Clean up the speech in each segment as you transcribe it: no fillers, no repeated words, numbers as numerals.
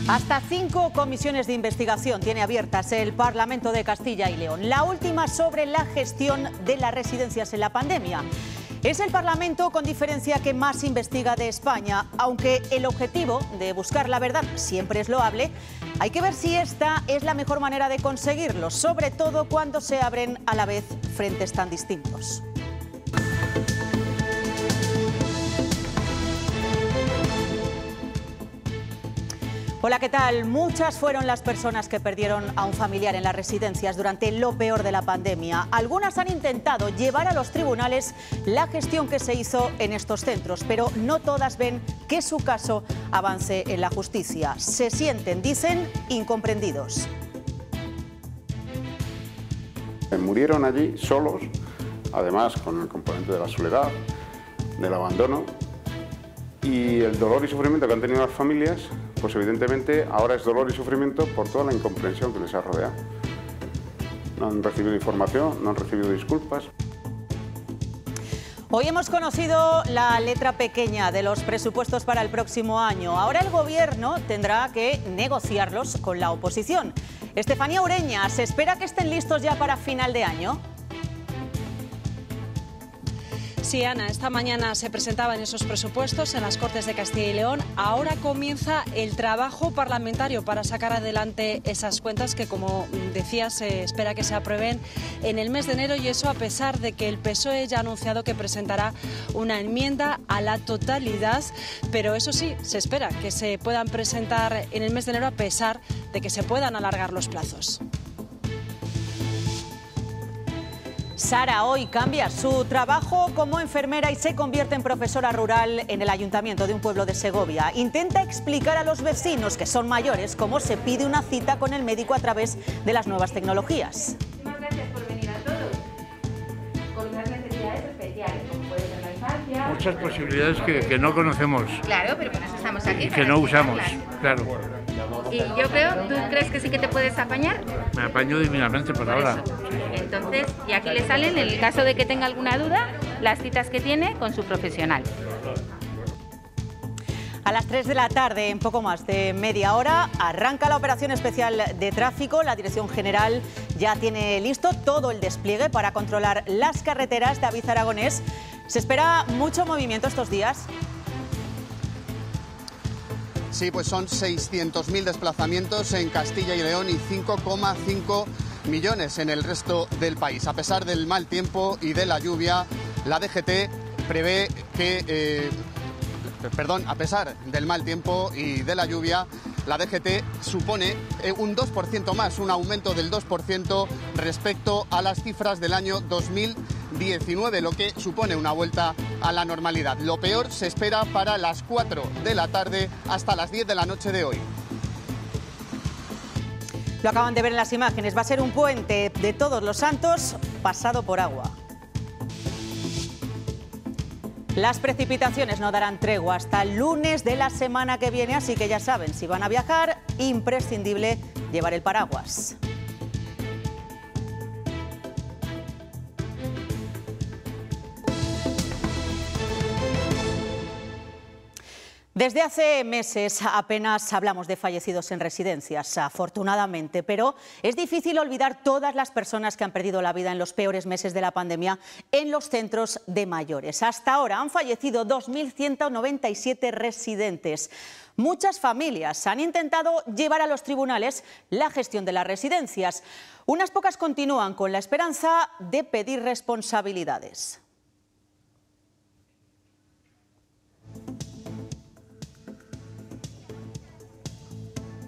Hasta 5 comisiones de investigación tiene abiertas el Parlamento de Castilla y León. La última sobre la gestión de las residencias en la pandemia. Es el Parlamento con diferencia que más investiga de España, aunque el objetivo de buscar la verdad siempre es loable. Hay que ver si esta es la mejor manera de conseguirlo, sobre todo cuando se abren a la vez frentes tan distintos. Hola, ¿qué tal? Muchas fueron las personas que perdieron a un familiar en las residencias durante lo peor de la pandemia. Algunas han intentado llevar a los tribunales la gestión que se hizo en estos centros, pero no todas ven que su caso avance en la justicia. Se sienten, dicen, incomprendidos. Murieron allí solos, además con el componente de la soledad, del abandono y el dolor y sufrimiento que han tenido las familias. Pues evidentemente ahora es dolor y sufrimiento por toda la incomprensión que les ha rodeado. No han recibido información, no han recibido disculpas. Hoy hemos conocido la letra pequeña de los presupuestos para el próximo año. Ahora el Gobierno tendrá que negociarlos con la oposición. Estefanía Ureña, ¿se espera que estén listos ya para final de año? Sí, Ana, esta mañana se presentaban esos presupuestos en las Cortes de Castilla y León. Ahora comienza el trabajo parlamentario para sacar adelante esas cuentas que, como decía, se espera que se aprueben en el mes de enero, y eso a pesar de que el PSOE ya ha anunciado que presentará una enmienda a la totalidad, pero eso sí, se espera que se puedan presentar en el mes de enero a pesar de que se puedan alargar los plazos. Sara hoy cambia su trabajo como enfermera y se convierte en profesora rural en el ayuntamiento de un pueblo de Segovia. Intenta explicar a los vecinos que son mayores cómo se pide una cita con el médico a través de las nuevas tecnologías. Muchísimas gracias por venir a todos. Con unas necesidades especiales, como puede ser la infancia. Muchas posibilidades que no conocemos. Claro, pero por eso estamos aquí. Que no usamos, claro. Y yo creo, ¿tú crees que sí que te puedes apañar? Me apaño divinamente por ahora. Entonces, y aquí le salen, en el caso de que tenga alguna duda, las citas que tiene con su profesional. A las 3 de la tarde, en poco más de media hora, arranca la operación especial de tráfico. La Dirección General ya tiene listo todo el despliegue para controlar las carreteras. David Aragonés, ¿se espera mucho movimiento estos días? Sí, pues son 600.000 desplazamientos en Castilla y León y 5,5 millones en el resto del país. A pesar del mal tiempo y de la lluvia, la DGT prevé que... a pesar del mal tiempo y de la lluvia, la DGT supone un 2% más, un aumento del 2% respecto a las cifras del año 2019, lo que supone una vuelta a la normalidad. Lo peor se espera para las 4 de la tarde hasta las 10 de la noche de hoy. Lo acaban de ver en las imágenes. Va a ser un puente de Todos los Santos pasado por agua. Las precipitaciones no darán tregua hasta el lunes de la semana que viene, así que ya saben, si van a viajar, imprescindible llevar el paraguas. Desde hace meses apenas hablamos de fallecidos en residencias, afortunadamente, pero es difícil olvidar todas las personas que han perdido la vida en los peores meses de la pandemia en los centros de mayores. Hasta ahora han fallecido 2.197 residentes. Muchas familias han intentado llevar a los tribunales la gestión de las residencias. Unas pocas continúan con la esperanza de pedir responsabilidades.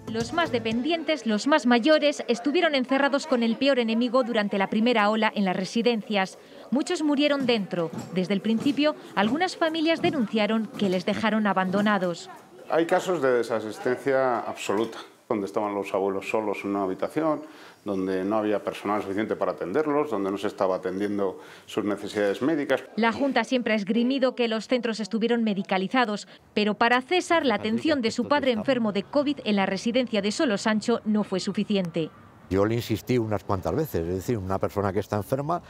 Los más dependientes, los más mayores, estuvieron encerrados con el peor enemigo durante la primera ola en las residencias. Muchos murieron dentro. Desde el principio, algunas familias denunciaron que les dejaron abandonados. Hay casos de desasistencia absoluta, donde estaban los abuelos solos en una habitación, donde no había personal suficiente para atenderlos, donde no se estaba atendiendo sus necesidades médicas. La Junta siempre ha esgrimido que los centros estuvieron medicalizados, pero para César la atención de su padre enfermo de COVID en la residencia de Solosancho no fue suficiente. Yo le insistí unas cuantas veces, es decir, una persona que está enferma,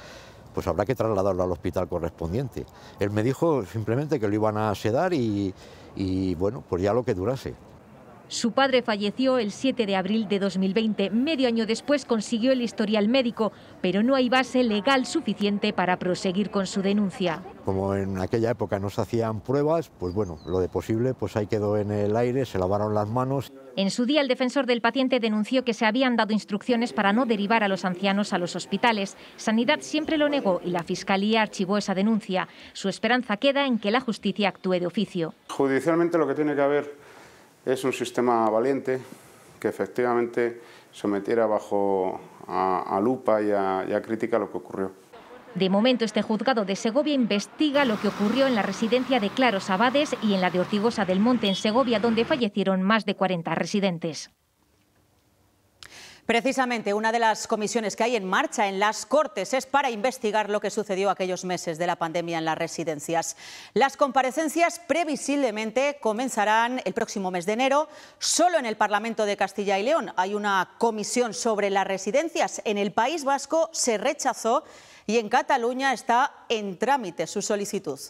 pues habrá que trasladarlo al hospital correspondiente. Él me dijo simplemente que lo iban a sedar y bueno, pues ya lo que durase. Su padre falleció el 7 de abril de 2020. Medio año después consiguió el historial médico, pero no hay base legal suficiente para proseguir con su denuncia. Como en aquella época no se hacían pruebas, pues bueno, lo de posible pues ahí quedó en el aire, se lavaron las manos. En su día, el defensor del paciente denunció que se habían dado instrucciones para no derivar a los ancianos a los hospitales. Sanidad siempre lo negó y la Fiscalía archivó esa denuncia. Su esperanza queda en que la justicia actúe de oficio. Judicialmente lo que tiene que haber es un sistema valiente que efectivamente sometiera a lupa y a crítica lo que ocurrió. De momento, este juzgado de Segovia investiga lo que ocurrió en la residencia de Claros Abades y en la de Ortigosa del Monte, en Segovia, donde fallecieron más de 40 residentes. Precisamente una de las comisiones que hay en marcha en las Cortes es para investigar lo que sucedió aquellos meses de la pandemia en las residencias. Las comparecencias previsiblemente comenzarán el próximo mes de enero. Solo en el Parlamento de Castilla y León hay una comisión sobre las residencias. En el País Vasco se rechazó y en Cataluña está en trámite su solicitud.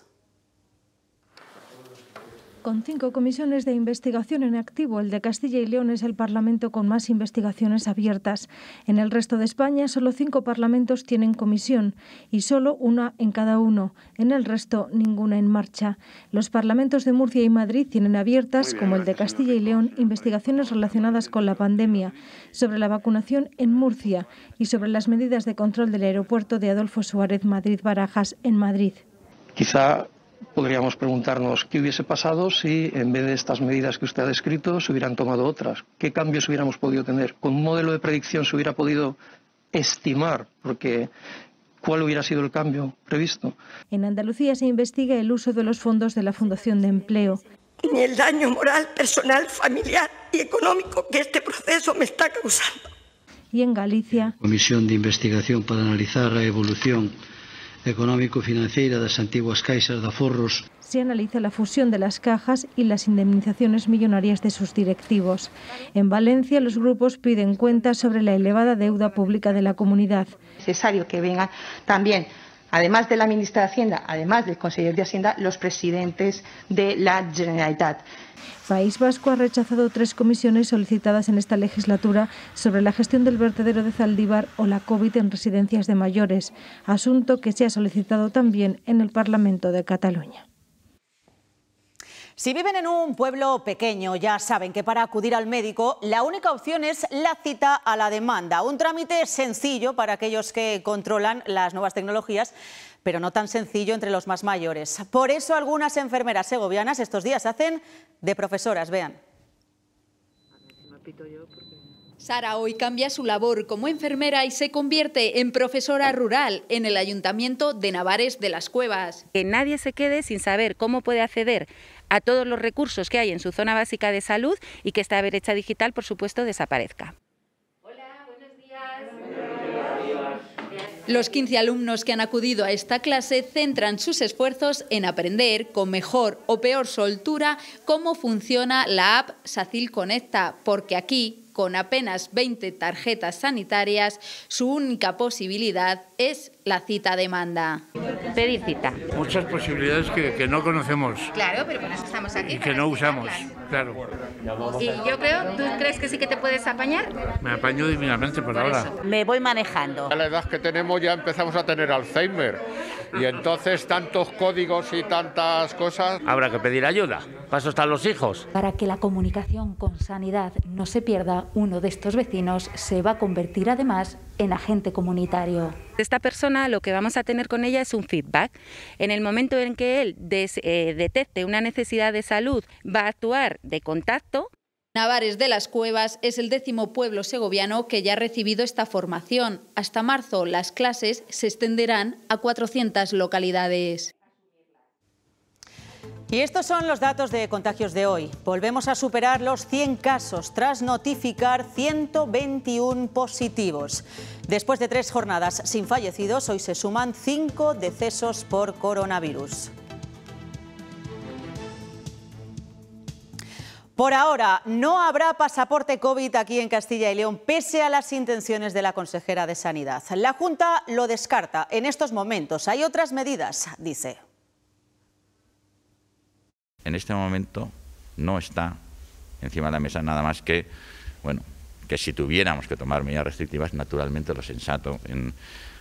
Con 5 comisiones de investigación en activo, el de Castilla y León es el parlamento con más investigaciones abiertas. En el resto de España, solo 5 parlamentos tienen comisión y solo una en cada uno. En el resto, ninguna en marcha. Los parlamentos de Murcia y Madrid tienen abiertas, como el de Castilla y León, investigaciones relacionadas con la pandemia, sobre la vacunación en Murcia y sobre las medidas de control del aeropuerto de Adolfo Suárez Madrid-Barajas en Madrid. Quizá podríamos preguntarnos qué hubiese pasado si en vez de estas medidas que usted ha descrito se hubieran tomado otras. ¿Qué cambios hubiéramos podido tener? ¿Con un modelo de predicción se hubiera podido estimar? Porque ¿cuál hubiera sido el cambio previsto? En Andalucía se investiga el uso de los fondos de la Fundación de Empleo. Ni el daño moral, personal, familiar y económico que este proceso me está causando. Y en Galicia, Comisión de investigación para analizar a evolución económico-financeira das antiguas caixas de aforros. Se analiza la fusión de las cajas y las indemnizaciones millonarias de sus directivos. En Valencia, los grupos piden cuentas sobre la elevada deuda pública de la comunidad. Es necesario que vengan también, además de la ministra de Hacienda, además del consejero de Hacienda, los presidentes de la Generalitat. País Vasco ha rechazado 3 comisiones solicitadas en esta legislatura sobre la gestión del vertedero de Zaldívar o la COVID en residencias de mayores, asunto que se ha solicitado también en el Parlamento de Cataluña. Si viven en un pueblo pequeño, ya saben que para acudir al médico la única opción es la cita a la demanda, un trámite sencillo para aquellos que controlan las nuevas tecnologías, pero no tan sencillo entre los más mayores. Por eso algunas enfermeras segovianas estos días hacen de profesoras, vean. Sara hoy cambia su labor como enfermera y se convierte en profesora rural en el Ayuntamiento de Navares de las Cuevas. Que nadie se quede sin saber cómo puede acceder a todos los recursos que hay en su zona básica de salud y que esta brecha digital, por supuesto, desaparezca. Los 15 alumnos que han acudido a esta clase centran sus esfuerzos en aprender, con mejor o peor soltura, cómo funciona la app SACIL Conecta, porque aquí, con apenas 20 tarjetas sanitarias, su única posibilidad es la cita a demanda. Pedir cita. Muchas posibilidades que no conocemos. Claro, pero por eso estamos aquí. Y que no usamos, claro. Y yo creo, ¿tú crees que sí que te puedes apañar? Me apaño divinamente por ahora. Me voy manejando. A la edad que tenemos ya empezamos a tener Alzheimer y entonces tantos códigos y tantas cosas. Habrá que pedir ayuda. Para eso están los hijos. Para que la comunicación con sanidad no se pierda, uno de estos vecinos se va a convertir además en agente comunitario. Esta persona, lo que vamos a tener con ella es un feedback. En el momento en que él detecte una necesidad de salud, va a actuar de contacto. Navares de las Cuevas es el 10º pueblo segoviano que ya ha recibido esta formación. Hasta marzo las clases se extenderán a 400 localidades. Y estos son los datos de contagios de hoy. Volvemos a superar los 100 casos tras notificar 121 positivos. Después de 3 jornadas sin fallecidos, hoy se suman 5 decesos por coronavirus. Por ahora, no habrá pasaporte COVID aquí en Castilla y León, pese a las intenciones de la consejera de Sanidad. La Junta lo descarta en estos momentos. Hay otras medidas, dice. En este momento no está encima de la mesa, nada más que, bueno, que si tuviéramos que tomar medidas restrictivas, naturalmente lo sensato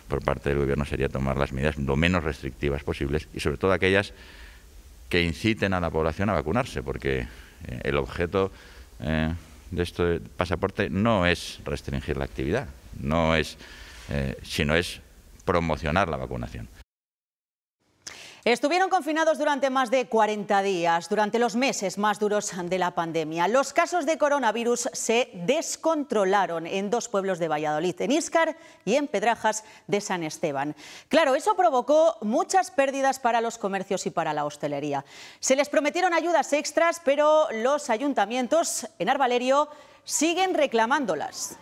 por parte del Gobierno sería tomar las medidas lo menos restrictivas posibles y sobre todo aquellas que inciten a la población a vacunarse, porque el objeto de este pasaporte no es restringir la actividad, sino es promocionar la vacunación. Estuvieron confinados durante más de 40 días, durante los meses más duros de la pandemia. Los casos de coronavirus se descontrolaron en 2 pueblos de Valladolid, en Íscar y en Pedrajas de San Esteban. Claro, eso provocó muchas pérdidas para los comercios y para la hostelería. Se les prometieron ayudas extras, pero los ayuntamientos en Arbalerio siguen reclamándolas.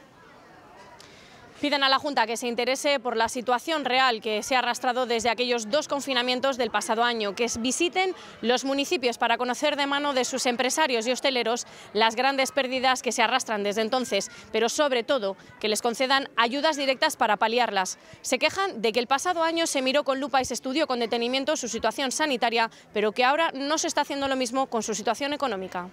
Piden a la Junta que se interese por la situación real que se ha arrastrado desde aquellos 2 confinamientos del pasado año, que visiten los municipios para conocer de mano de sus empresarios y hosteleros las grandes pérdidas que se arrastran desde entonces, pero sobre todo que les concedan ayudas directas para paliarlas. Se quejan de que el pasado año se miró con lupa y se estudió con detenimiento su situación sanitaria, pero que ahora no se está haciendo lo mismo con su situación económica.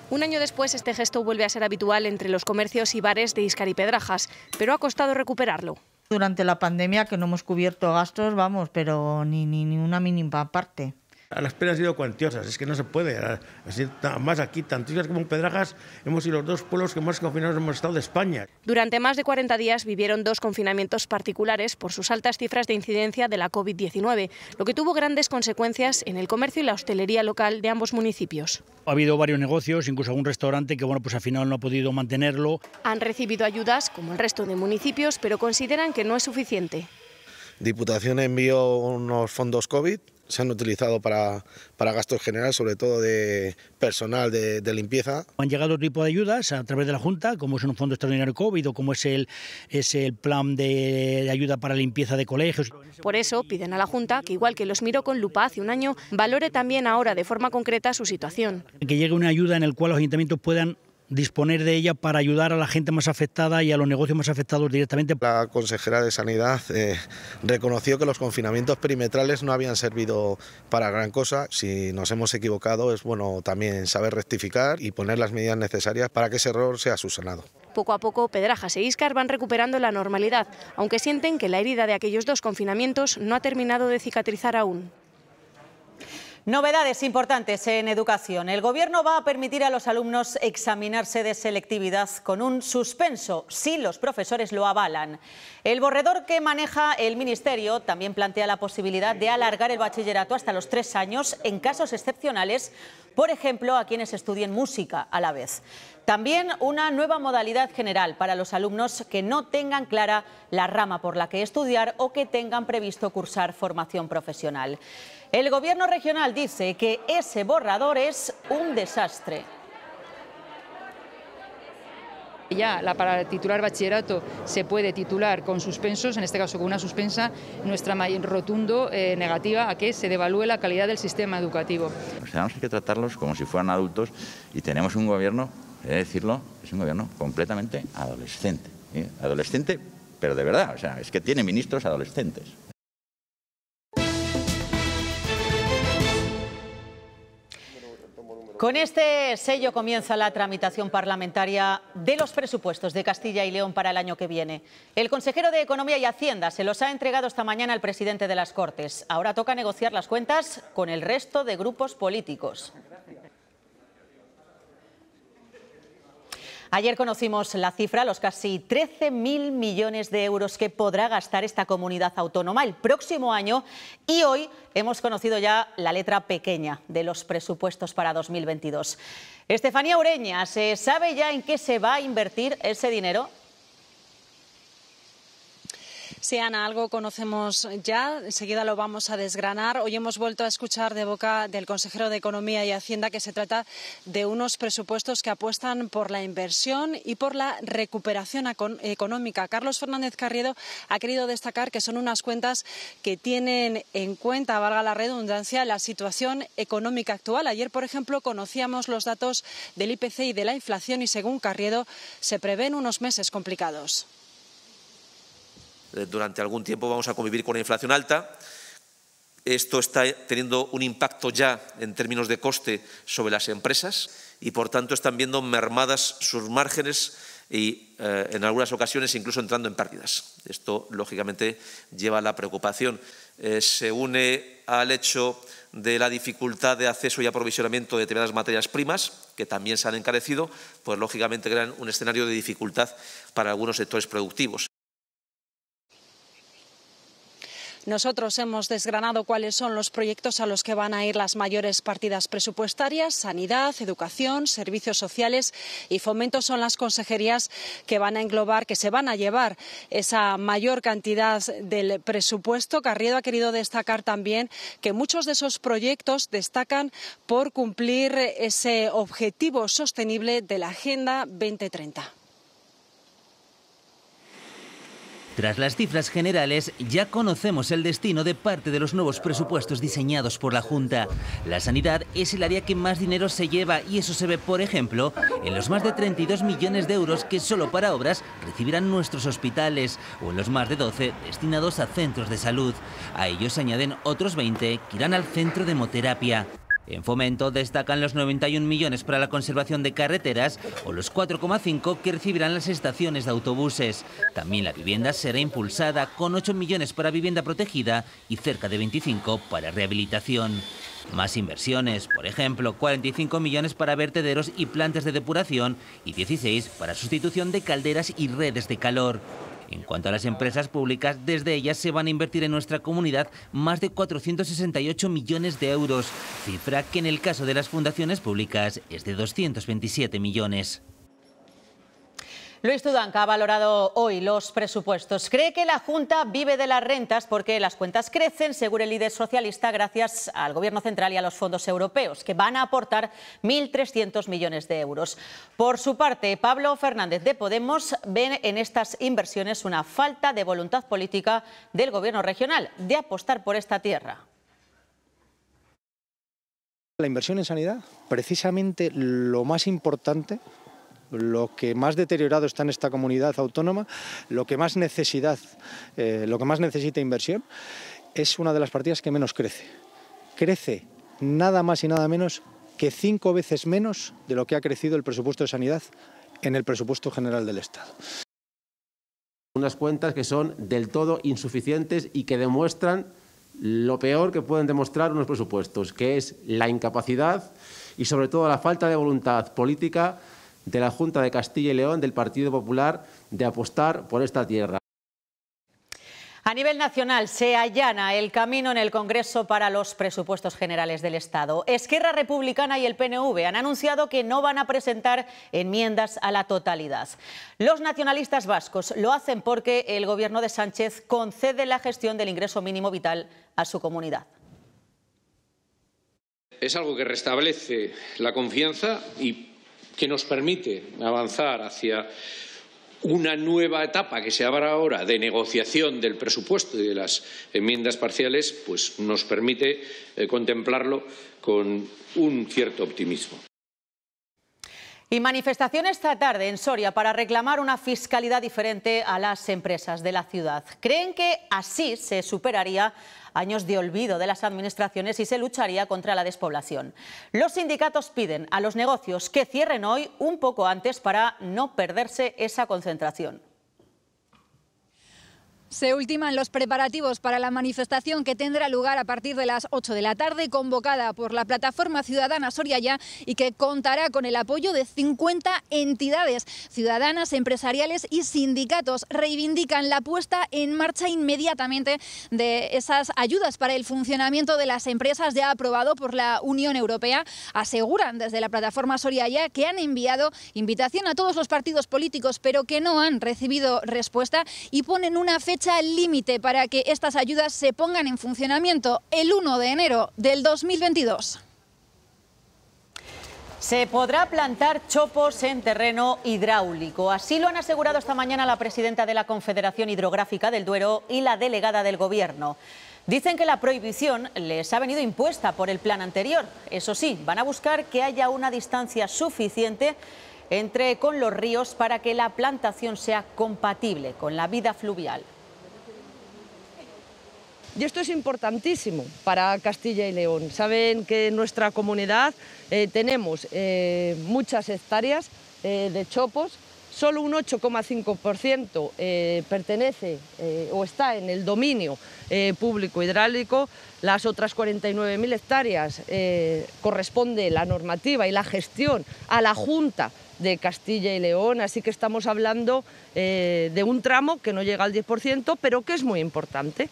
Un año después, este gesto vuelve a ser habitual entre los comercios y bares de Íscar y Pedrajas, pero ha costado recuperarlo. Durante la pandemia, que no hemos cubierto gastos, vamos, pero ni una mínima parte. Las penas han sido cuantiosas, es que no se puede. Así, más aquí, tanto Íscar como Pedrajas, hemos sido los 2 pueblos que más confinados hemos estado de España. Durante más de 40 días vivieron 2 confinamientos particulares por sus altas cifras de incidencia de la COVID-19, lo que tuvo grandes consecuencias en el comercio y la hostelería local de ambos municipios. Ha habido varios negocios, incluso algún restaurante que pues al final no ha podido mantenerlo. Han recibido ayudas, como el resto de municipios, pero consideran que no es suficiente. Diputación envió unos fondos COVID. Se han utilizado para gastos generales, sobre todo de personal de limpieza. Han llegado otro tipo de ayudas a través de la Junta, como es un fondo extraordinario COVID o como es el plan de ayuda para limpieza de colegios. Por eso piden a la Junta que, igual que los miró con lupa hace un año, valore también ahora de forma concreta su situación. Que llegue una ayuda en la cual los ayuntamientos puedan disponer de ella para ayudar a la gente más afectada y a los negocios más afectados directamente. La consejera de Sanidad reconoció que los confinamientos perimetrales no habían servido para gran cosa. Si nos hemos equivocado, es bueno también saber rectificar y poner las medidas necesarias para que ese error sea subsanado. Poco a poco, Pedrajas e Íscar van recuperando la normalidad, aunque sienten que la herida de aquellos 2 confinamientos no ha terminado de cicatrizar aún. Novedades importantes en educación. El Gobierno va a permitir a los alumnos examinarse de selectividad con un suspenso, si los profesores lo avalan. El borrador que maneja el Ministerio también plantea la posibilidad de alargar el bachillerato hasta los 3 años en casos excepcionales, por ejemplo, a quienes estudien música a la vez. También una nueva modalidad general para los alumnos que no tengan clara la rama por la que estudiar o que tengan previsto cursar formación profesional. El Gobierno regional dice que ese borrador es un desastre. Ya para titular bachillerato se puede titular con suspensos, en este caso con una suspensa, nuestra rotundo negativa a que se devalúe la calidad del sistema educativo. Tenemos que tratarlos como si fueran adultos y tenemos un gobierno, he de decirlo, es un gobierno completamente adolescente. Adolescente, pero de verdad, o sea, es que tiene ministros adolescentes. Con este sello comienza la tramitación parlamentaria de los presupuestos de Castilla y León para el año que viene. El consejero de Economía y Hacienda se los ha entregado esta mañana al presidente de las Cortes. Ahora toca negociar las cuentas con el resto de grupos políticos. Ayer conocimos la cifra, los casi 13.000 millones de euros que podrá gastar esta comunidad autónoma el próximo año, y hoy hemos conocido ya la letra pequeña de los presupuestos para 2022. Estefanía Ureña, ¿se sabe ya en qué se va a invertir ese dinero? Sí, Ana, algo conocemos ya, enseguida lo vamos a desgranar. Hoy hemos vuelto a escuchar de boca del consejero de Economía y Hacienda que se trata de unos presupuestos que apuestan por la inversión y por la recuperación económica. Carlos Fernández Carriedo ha querido destacar que son unas cuentas que tienen en cuenta, valga la redundancia, la situación económica actual. Ayer, por ejemplo, conocíamos los datos del IPC y de la inflación y, según Carriedo, se prevén unos meses Esto está teniendo un impacto ya en términos de coste sobre las empresas y, por tanto, están viendo mermadas sus márgenes y, en algunas ocasiones, incluso entrando en pérdidas. Esto, lógicamente, lleva a la preocupación. Se une al hecho de la dificultad de acceso y aprovisionamiento de determinadas materias primas, que también se han encarecido, pues, lógicamente, crean un escenario de dificultad para algunos sectores productivos. Nosotros hemos desgranado cuáles son los proyectos a los que van a ir las mayores partidas presupuestarias. Sanidad, educación, servicios sociales y fomento son las consejerías que van a englobar, que se van a llevar esa mayor cantidad del presupuesto. Carriedo ha querido destacar también que muchos de esos proyectos destacan por cumplir ese objetivo sostenible de la Agenda 2030. Tras las cifras generales, ya conocemos el destino de parte de los nuevos presupuestos diseñados por la Junta. La sanidad es el área que más dinero se lleva y eso se ve, por ejemplo, en los más de 32 millones de euros que solo para obras recibirán nuestros hospitales o en los más de 12 destinados a centros de salud. A ellos se añaden otros 20 que irán al centro de hemoterapia. En Fomento destacan los 91 millones para la conservación de carreteras o los 4,5 que recibirán las estaciones de autobuses. También la vivienda será impulsada con 8 millones para vivienda protegida y cerca de 25 para rehabilitación. Más inversiones, por ejemplo, 45 millones para vertederos y plantas de depuración y 16 para sustitución de calderas y redes de calor. En cuanto a las empresas públicas, desde ellas se van a invertir en nuestra comunidad más de 468 millones de euros, cifra que en el caso de las fundaciones públicas es de 227 millones. Luis Tudanca ha valorado hoy los presupuestos. Cree que la Junta vive de las rentas porque las cuentas crecen, según el líder socialista, gracias al Gobierno central y a los fondos europeos, que van a aportar 1.300 millones de euros. Por su parte, Pablo Fernández de Podemos ve en estas inversiones una falta de voluntad política del Gobierno regional de apostar por esta tierra. La inversión en sanidad, precisamente lo más importante, lo que más deteriorado está en esta comunidad autónoma, lo que más necesita inversión, es una de las partidas que menos crece. Crece nada más y nada menos que 5 veces menos de lo que ha crecido el presupuesto de sanidad en el presupuesto general del Estado. Unas cuentas que son del todo insuficientes y que demuestran lo peor que pueden demostrar unos presupuestos, que es la incapacidad y sobre todo la falta de voluntad política de la Junta de Castilla y León, del Partido Popular, de apostar por esta tierra. A nivel nacional se allana el camino en el Congreso para los presupuestos generales del Estado. Esquerra Republicana y el PNV han anunciado que no van a presentar enmiendas a la totalidad. Los nacionalistas vascos lo hacen porque el Gobierno de Sánchez concede la gestión del ingreso mínimo vital a su comunidad. Es algo que restablece la confianza y que nos permite avanzar hacia una nueva etapa que se abre ahora de negociación del presupuesto y de las enmiendas parciales, pues nos permite contemplarlo con un cierto optimismo. Y manifestación esta tarde en Soria para reclamar una fiscalidad diferente a las empresas de la ciudad. Creen que así se superaría años de olvido de las administraciones y se lucharía contra la despoblación. Los sindicatos piden a los negocios que cierren hoy un poco antes para no perderse esa concentración. Se ultiman los preparativos para la manifestación que tendrá lugar a partir de las 8 de la tarde, convocada por la Plataforma Ciudadana Soria Ya y que contará con el apoyo de 50 entidades ciudadanas, empresariales y sindicatos. Reivindican la puesta en marcha inmediatamente de esas ayudas para el funcionamiento de las empresas ya aprobado por la Unión Europea. Aseguran desde la Plataforma Soria Ya que han enviado invitación a todos los partidos políticos, pero que no han recibido respuesta y ponen una fecha límite para que estas ayudas se pongan en funcionamiento el 1 de enero del 2022. Se podrá plantar chopos en terreno hidráulico. Así lo han asegurado esta mañana la presidenta de la Confederación Hidrográfica del Duero y la delegada del Gobierno. Dicen que la prohibición les ha venido impuesta por el plan anterior. Eso sí, van a buscar que haya una distancia suficiente con los ríos para que la plantación sea compatible con la vida fluvial. Y esto es importantísimo para Castilla y León. Saben que en nuestra comunidad tenemos muchas hectáreas de chopos. Solo un 8,5% pertenece o está en el dominio público hidráulico. Las otras 49.000 hectáreas corresponde la normativa y la gestión a la Junta de Castilla y León, así que estamos hablando de un tramo que no llega al 10%, pero que es muy importante.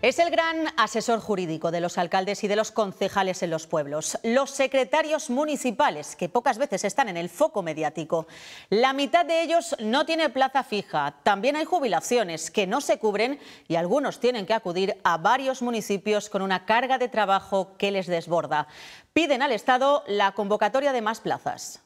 Es el gran asesor jurídico de los alcaldes y de los concejales en los pueblos. Los secretarios municipales, que pocas veces están en el foco mediático. La mitad de ellos no tiene plaza fija. También hay jubilaciones que no se cubren y algunos tienen que acudir a varios municipios con una carga de trabajo que les desborda. Piden al Estado la convocatoria de más plazas.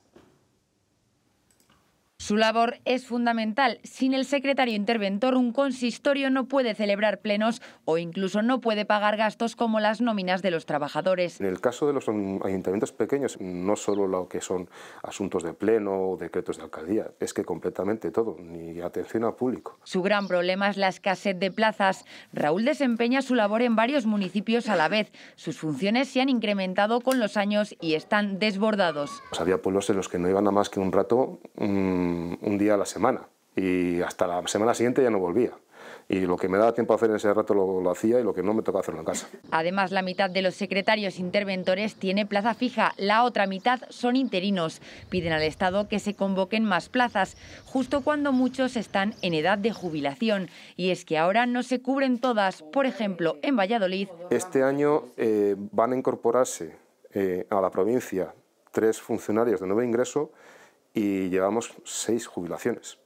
Su labor es fundamental. Sin el secretario interventor, un consistorio no puede celebrar plenos o incluso no puede pagar gastos como las nóminas de los trabajadores. En el caso de los ayuntamientos pequeños, no solo lo que son asuntos de pleno o decretos de alcaldía, es que completamente todo, ni atención al público. Su gran problema es la escasez de plazas. Raúl desempeña su labor en varios municipios a la vez. Sus funciones se han incrementado con los años y están desbordados. Pues había pueblos en los que no iban a más que un rato, un día a la semana, y hasta la semana siguiente ya no volvía. Y lo que me daba tiempo a hacer en ese rato lo hacía y lo que no me tocaba hacerlo en casa. Además, la mitad de los secretarios interventores tiene plaza fija, la otra mitad son interinos. Piden al Estado que se convoquen más plazas, justo cuando muchos están en edad de jubilación. Y es que ahora no se cubren todas. Por ejemplo, en Valladolid. Este año van a incorporarse a la provincia 3 funcionarios de nuevo ingreso y llevamos 6 jubilaciones.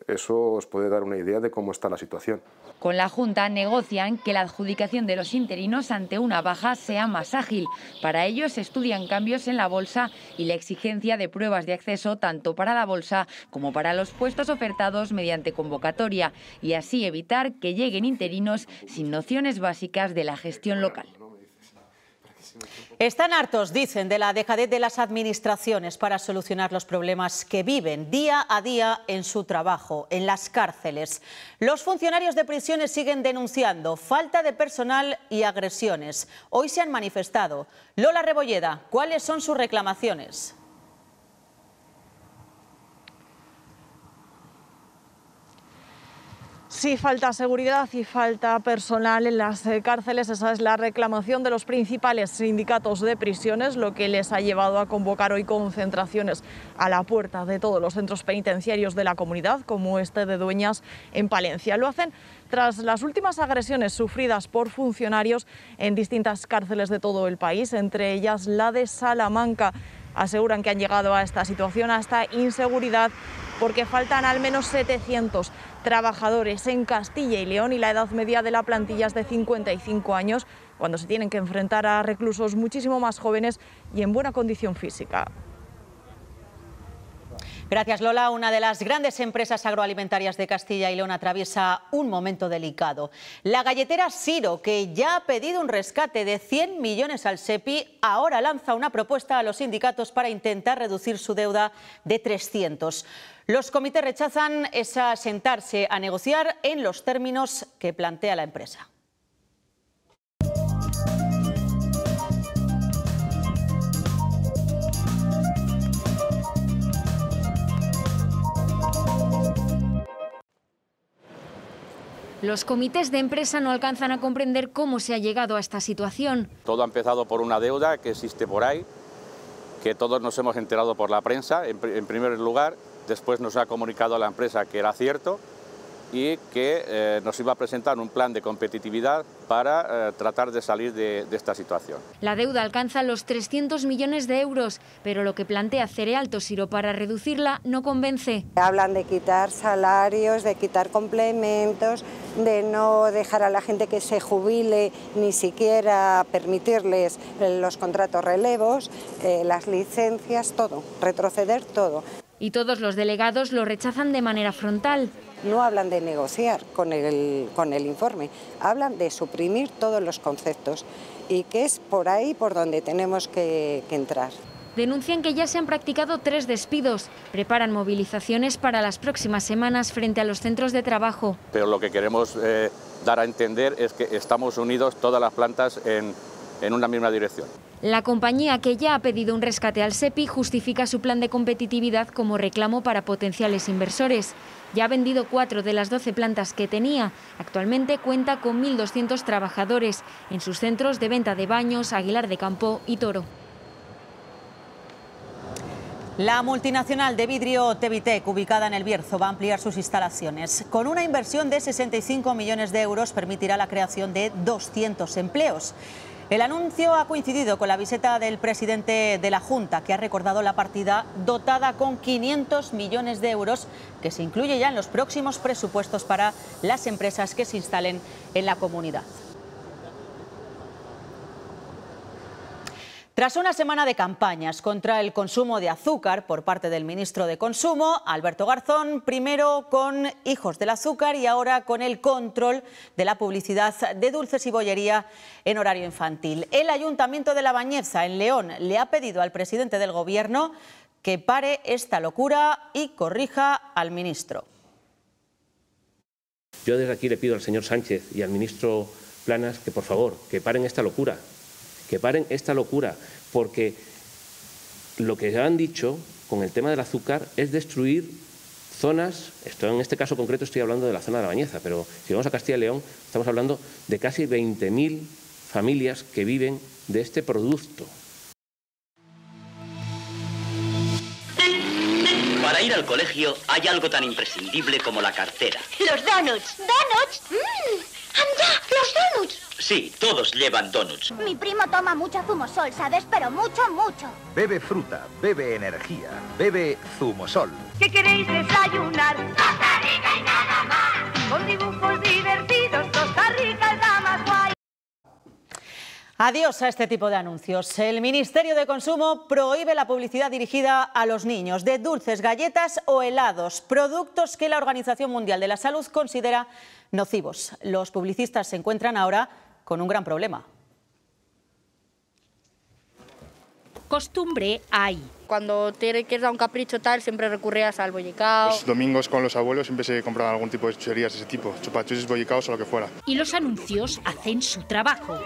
Eso os puede dar una idea de cómo está la situación. Con la Junta negocian que la adjudicación de los interinos ante una baja sea más ágil. Para ello se estudian cambios en la bolsa y la exigencia de pruebas de acceso tanto para la bolsa como para los puestos ofertados mediante convocatoria y así evitar que lleguen interinos sin nociones básicas de la gestión local. Están hartos, dicen, de la dejadez de las administraciones para solucionar los problemas que viven día a día en su trabajo, en las cárceles. Los funcionarios de prisiones siguen denunciando falta de personal y agresiones. Hoy se han manifestado. Lola Rebolleda, ¿cuáles son sus reclamaciones? Sí, falta seguridad y falta personal en las cárceles. Esa es la reclamación de los principales sindicatos de prisiones, lo que les ha llevado a convocar hoy concentraciones a la puerta de todos los centros penitenciarios de la comunidad, como este de Dueñas en Palencia. Lo hacen tras las últimas agresiones sufridas por funcionarios en distintas cárceles de todo el país, entre ellas la de Salamanca. Aseguran que han llegado a esta situación, a esta inseguridad, porque faltan al menos 700 trabajadores en Castilla y León y la edad media de la plantilla es de 55 años, cuando se tienen que enfrentar a reclusos muchísimo más jóvenes y en buena condición física. Gracias, Lola. Una de las grandes empresas agroalimentarias de Castilla y León atraviesa un momento delicado. La galletera Siro, que ya ha pedido un rescate de 100 millones al SEPI, ahora lanza una propuesta a los sindicatos para intentar reducir su deuda de 300. Los comités rechazan sentarse a negociar en los términos que plantea la empresa. Los comités de empresa no alcanzan a comprender cómo se ha llegado a esta situación. Todo ha empezado por una deuda que existe por ahí, que todos nos hemos enterado por la prensa, en primer lugar. Después nos ha comunicado la empresa que era cierto y que nos iba a presentar un plan de competitividad para tratar de salir de esta situación. La deuda alcanza los 300 millones de euros, pero lo que plantea Cerealto Siro para reducirla no convence. Hablan de quitar salarios, de quitar complementos, de no dejar a la gente que se jubile, ni siquiera permitirles los contratos relevos, las licencias, todo, retroceder todo. Y todos los delegados lo rechazan de manera frontal. No hablan de negociar con el informe, hablan de suprimir todos los conceptos y que es por ahí por donde tenemos que entrar. Denuncian que ya se han practicado 3 despidos. Preparan movilizaciones para las próximas semanas frente a los centros de trabajo. Pero lo que queremos dar a entender es que estamos unidos todas las plantas en una misma dirección. La compañía, que ya ha pedido un rescate al SEPI, justifica su plan de competitividad como reclamo para potenciales inversores. Ya ha vendido 4 de las 12 plantas que tenía. Actualmente cuenta con 1.200 trabajadores en sus centros de venta de Baños, Aguilar de Campo y Toro. La multinacional de vidrio Tevitec, ubicada en El Bierzo, va a ampliar sus instalaciones. Con una inversión de 65 millones de euros permitirá la creación de 200 empleos. El anuncio ha coincidido con la visita del presidente de la Junta, que ha recordado la partida dotada con 500 millones de euros, que se incluye ya en los próximos presupuestos para las empresas que se instalen en la comunidad. Tras una semana de campañas contra el consumo de azúcar por parte del ministro de Consumo, Alberto Garzón, primero con Hijos del Azúcar y ahora con el control de la publicidad de dulces y bollería en horario infantil. El Ayuntamiento de La Bañeza, en León, le ha pedido al presidente del Gobierno que pare esta locura y corrija al ministro. Yo desde aquí le pido al señor Sánchez y al ministro Planas que, por favor, que paren esta locura. Que paren esta locura, porque lo que ya han dicho con el tema del azúcar es destruir zonas, en este caso concreto estoy hablando de la zona de La Bañeza, pero si vamos a Castilla y León estamos hablando de casi 20.000 familias que viven de este producto. Para ir al colegio hay algo tan imprescindible como la cartera. Los donuts. ¿Donuts? ¡Anda! ¡Los donuts! Sí, todos llevan donuts. Mi primo toma mucho Zumosol, ¿sabes? Pero mucho, mucho. Bebe fruta, bebe energía, bebe Zumosol. ¿Qué queréis desayunar? Costa Rica y nada más. Con dibujos divertidos, Costa Rica es la más guay. Adiós a este tipo de anuncios. El Ministerio de Consumo prohíbe la publicidad dirigida a los niños de dulces, galletas o helados, productos que la Organización Mundial de la Salud considera nocivos. Los publicistas se encuentran ahora con un gran problema. Costumbre hay. Cuando quieres dar un capricho tal, siempre recurrías al bollicao. Los domingos con los abuelos siempre se compraban algún tipo de chucherías de ese tipo, chupachuches, bollicaos o lo que fuera. Y los anuncios hacen su trabajo.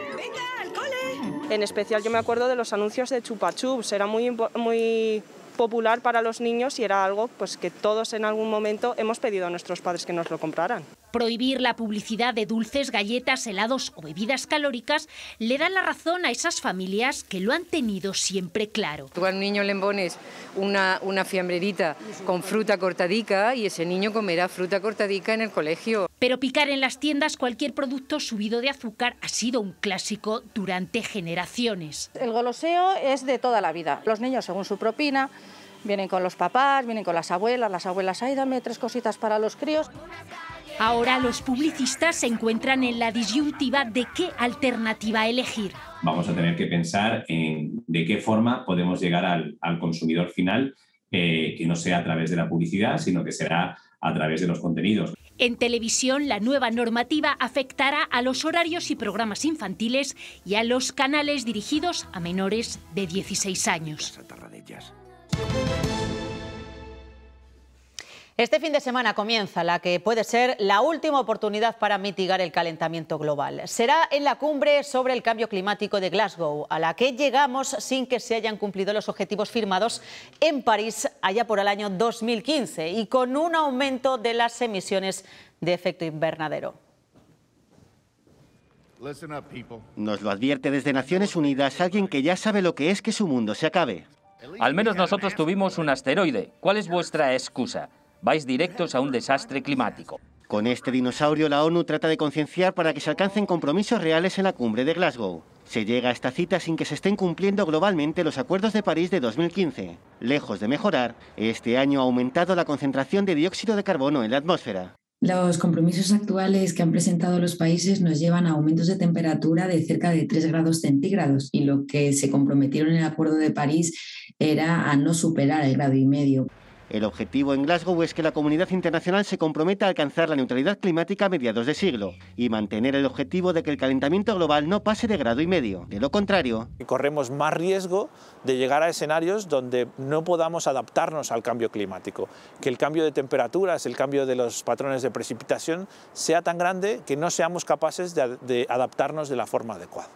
En especial yo me acuerdo de los anuncios de Chupa Chups, era muy popular para los niños y era algo pues, que todos en algún momento hemos pedido a nuestros padres que nos lo compraran. Prohibir la publicidad de dulces, galletas, helados o bebidas calóricas le da la razón a esas familias que lo han tenido siempre claro. Tú a un niño le pones una fiambrerita con fruta cortadica y ese niño comerá fruta cortadica en el colegio. Pero picar en las tiendas cualquier producto subido de azúcar ha sido un clásico durante generaciones. El goloseo es de toda la vida. Los niños, según su propina, vienen con los papás, vienen con las abuelas, ay, dame 3 cositas para los críos. Ahora los publicistas se encuentran en la disyuntiva de qué alternativa elegir. Vamos a tener que pensar en de qué forma podemos llegar al consumidor final, que no sea a través de la publicidad, sino que será a través de los contenidos. En televisión, la nueva normativa afectará a los horarios y programas infantiles y a los canales dirigidos a menores de 16 años. Este fin de semana comienza la que puede ser la última oportunidad para mitigar el calentamiento global. Será en la cumbre sobre el cambio climático de Glasgow, a la que llegamos sin que se hayan cumplido los objetivos firmados en París allá por el año 2015 y con un aumento de las emisiones de efecto invernadero. Nos lo advierte desde Naciones Unidas alguien que ya sabe lo que es que su mundo se acabe. Al menos nosotros tuvimos un asteroide. ¿Cuál es vuestra excusa? Vais directos a un desastre climático. Con este dinosaurio, la ONU trata de concienciar para que se alcancen compromisos reales en la cumbre de Glasgow. Se llega a esta cita sin que se estén cumpliendo globalmente los acuerdos de París de 2015. Lejos de mejorar, este año ha aumentado la concentración de dióxido de carbono en la atmósfera. Los compromisos actuales que han presentado los países nos llevan a aumentos de temperatura de cerca de 3 grados centígrados y lo que se comprometieron en el Acuerdo de París era a no superar el 1,5 grados. El objetivo en Glasgow es que la comunidad internacional se comprometa a alcanzar la neutralidad climática a mediados de siglo y mantener el objetivo de que el calentamiento global no pase de 1,5 grados. De lo contrario, corremos más riesgo de llegar a escenarios donde no podamos adaptarnos al cambio climático, que el cambio de temperaturas, el cambio de los patrones de precipitación sea tan grande que no seamos capaces de adaptarnos de la forma adecuada.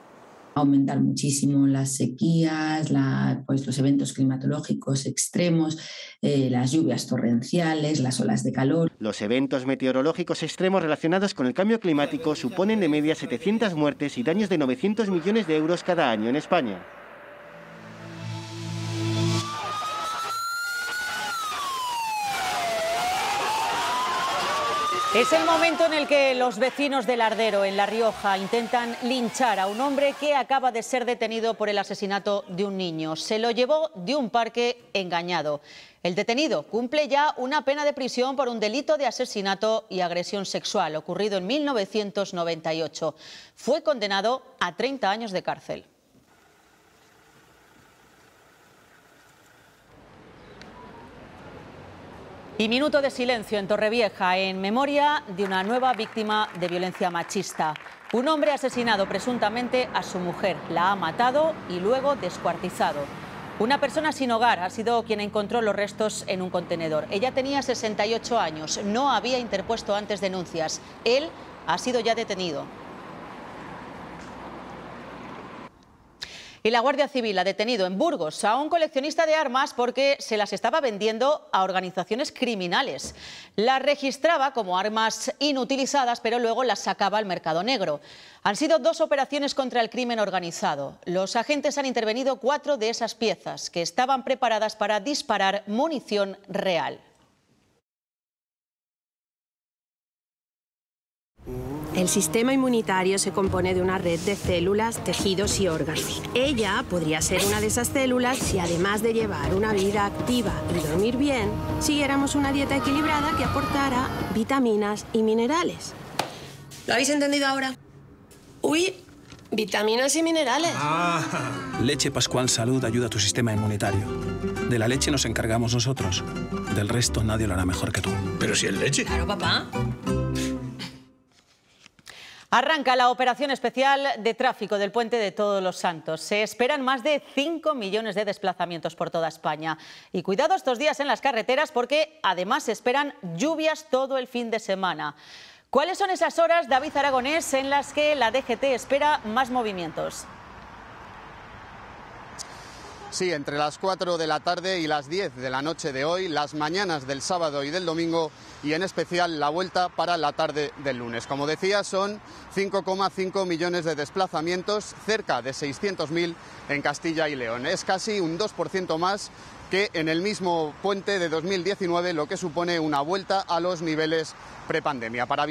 Aumentar muchísimo las sequías, los eventos climatológicos extremos, las lluvias torrenciales, las olas de calor. Los eventos meteorológicos extremos relacionados con el cambio climático suponen de media 700 muertes y daños de 900 millones de euros cada año en España. Es el momento en el que los vecinos de Lardero, en La Rioja, intentan linchar a un hombre que acaba de ser detenido por el asesinato de un niño. Se lo llevó de un parque engañado. El detenido cumple ya una pena de prisión por un delito de asesinato y agresión sexual ocurrido en 1998. Fue condenado a 30 años de cárcel. Y minuto de silencio en Torrevieja en memoria de una nueva víctima de violencia machista. Un hombre ha asesinado presuntamente a su mujer, la ha matado y luego descuartizado. Una persona sin hogar ha sido quien encontró los restos en un contenedor. Ella tenía 68 años, no había interpuesto antes denuncias. Él ha sido ya detenido. Y la Guardia Civil ha detenido en Burgos a un coleccionista de armas porque se las estaba vendiendo a organizaciones criminales. Las registraba como armas inutilizadas, pero luego las sacaba al mercado negro. Han sido 2 operaciones contra el crimen organizado. Los agentes han intervenido 4 de esas piezas que estaban preparadas para disparar munición real. El sistema inmunitario se compone de una red de células, tejidos y órganos. Ella podría ser una de esas células si, además de llevar una vida activa y dormir bien, siguiéramos una dieta equilibrada que aportara vitaminas y minerales. ¿Lo habéis entendido ahora? Uy, vitaminas y minerales. Leche Pascual Salud ayuda a tu sistema inmunitario. De la leche nos encargamos nosotros. Del resto nadie lo hará mejor que tú. Pero si es leche. Claro, papá. Arranca la operación especial de tráfico del Puente de Todos los Santos. Se esperan más de 5 millones de desplazamientos por toda España. Y cuidado estos días en las carreteras porque además se esperan lluvias todo el fin de semana. ¿Cuáles son esas horas, David Aragonés, en las que la DGT espera más movimientos? Sí, entre las 4 de la tarde y las 10 de la noche de hoy, las mañanas del sábado y del domingo y en especial la vuelta para la tarde del lunes. Como decía, son 5,5 millones de desplazamientos, cerca de 600.000 en Castilla y León. Es casi un 2% más que en el mismo puente de 2019, lo que supone una vuelta a los niveles prepandemia. Para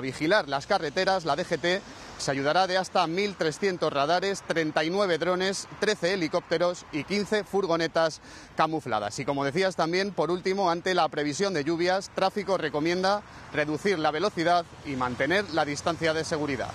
vigilar las carreteras, la DGT se ayudará de hasta 1.300 radares, 39 drones, 13 helicópteros y 15 furgonetas camufladas. Y como decías también, por último, ante la previsión de lluvias, Tráfico recomienda reducir la velocidad y mantener la distancia de seguridad.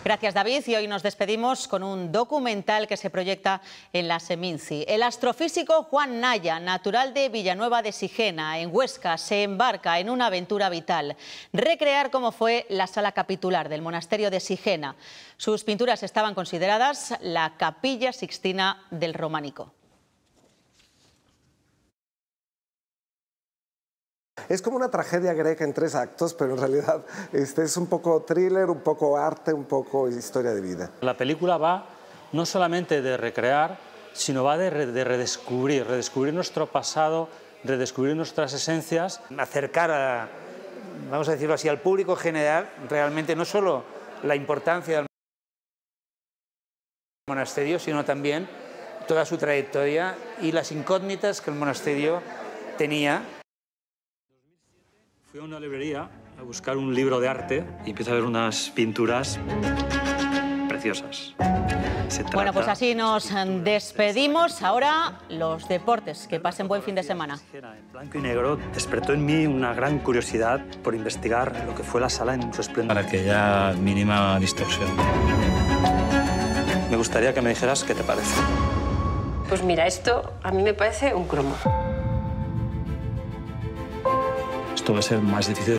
Gracias, David. Y hoy nos despedimos con un documental que se proyecta en la Seminci. El astrofísico Juan Naya, natural de Villanueva de Sigena, en Huesca, se embarca en una aventura vital: recrear cómo fue la sala capitular del monasterio de Sigena. Sus pinturas estaban consideradas la Capilla Sixtina del Románico. Es como una tragedia greca en 3 actos, pero en realidad es un poco thriller, un poco arte, un poco historia de vida. La película va no solamente de recrear, sino va de redescubrir nuestro pasado, redescubrir nuestras esencias. Acercar, vamos a decirlo así, al público general realmente no solo la importancia del monasterio, sino también toda su trayectoria y las incógnitas que el monasterio tenía. Fui a una librería a buscar un libro de arte y empiezo a ver unas pinturas preciosas. Bueno, pues así nos despedimos. Ahora los deportes. Que pasen buen fin de semana. En blanco y negro despertó en mí una gran curiosidad por investigar lo que fue la sala en su esplendor. Para que haya mínima distorsión. Me gustaría que me dijeras qué te parece. Pues mira, esto a mí me parece un cromo. esto va a ser más difícil